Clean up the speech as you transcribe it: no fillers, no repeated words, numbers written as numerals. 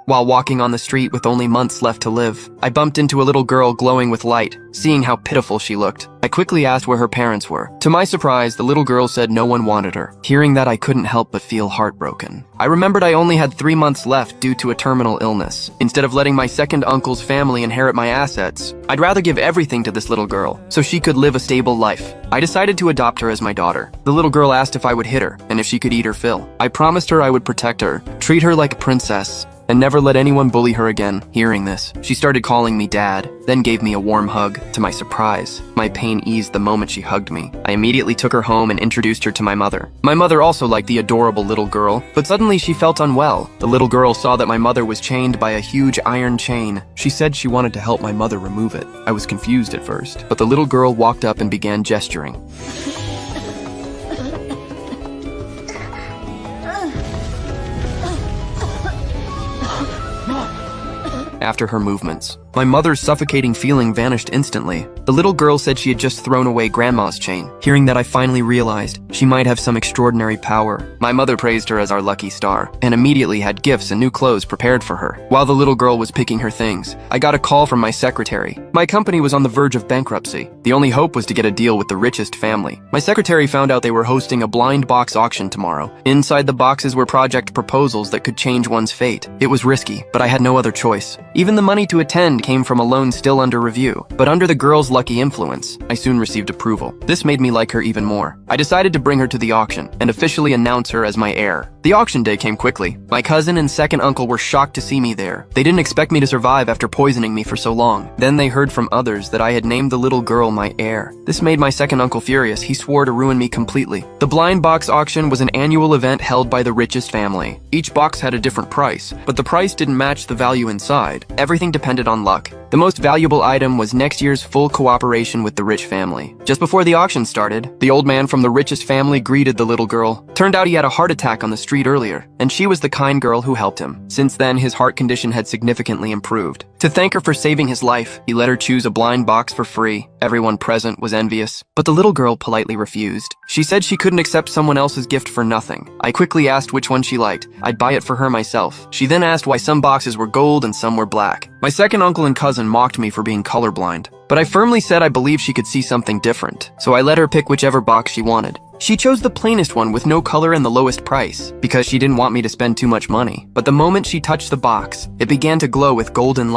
While walking on the street with only months left to live, I bumped into a little girl glowing with light. Seeing how pitiful she looked, I quickly asked where her parents were. To my surprise, the little girl said no one wanted her. Hearing that, I couldn't help but feel heartbroken. I remembered I only had 3 months left due to a terminal illness. Instead of letting my second uncle's family inherit my assets, I'd rather give everything to this little girl so she could live a stable life. I decided to adopt her as my daughter. The little girl asked if I would hit her and if she could eat her fill. I promised her I would protect her, treat her like a princess, and never let anyone bully her again. Hearing this, she started calling me Dad, then gave me a warm hug. To my surprise, my pain eased the moment she hugged me. I immediately took her home and introduced her to my mother. My mother also liked the adorable little girl, but suddenly she felt unwell. The little girl saw that my mother was chained by a huge iron chain. She said she wanted to help my mother remove it. I was confused at first, but the little girl walked up and began gesturing. After her movements, my mother's suffocating feeling vanished instantly. The little girl said she had just thrown away Grandma's chain. Hearing that, I finally realized she might have some extraordinary power. My mother praised her as our lucky star, and immediately had gifts and new clothes prepared for her. While the little girl was picking her things, I got a call from my secretary. My company was on the verge of bankruptcy. The only hope was to get a deal with the richest family. My secretary found out they were hosting a blind box auction tomorrow. Inside the boxes were project proposals that could change one's fate. It was risky, but I had no other choice. Even the money to attend came from a loan still under review, but under the girl's lucky influence, I soon received approval. This made me like her even more. I decided to bring her to the auction and officially announce her as my heir. The auction day came quickly. My cousin and second uncle were shocked to see me there. They didn't expect me to survive after poisoning me for so long. Then they heard from others that I had named the little girl my heir. This made my second uncle furious. He swore to ruin me completely. The blind box auction was an annual event held by the richest family. Each box had a different price, but the price didn't match the value inside. Everything depended on luck. The most valuable item was next year's full cooperation with the rich family. Just before the auction started, the old man from the richest family greeted the little girl. Turned out he had a heart attack on the street earlier, and she was the kind girl who helped him. Since then, his heart condition had significantly improved. To thank her for saving his life, he let her choose a blind box for free. Everyone present was envious, but the little girl politely refused. She said she couldn't accept someone else's gift for nothing. I quickly asked which one she liked. I'd buy it for her myself. She then asked why some boxes were gold and some were black. My second uncle and cousin mocked me for being colorblind, but I firmly said I believed she could see something different, so I let her pick whichever box she wanted. She chose the plainest one with no color and the lowest price, because she didn't want me to spend too much money. But the moment she touched the box, it began to glow with golden light.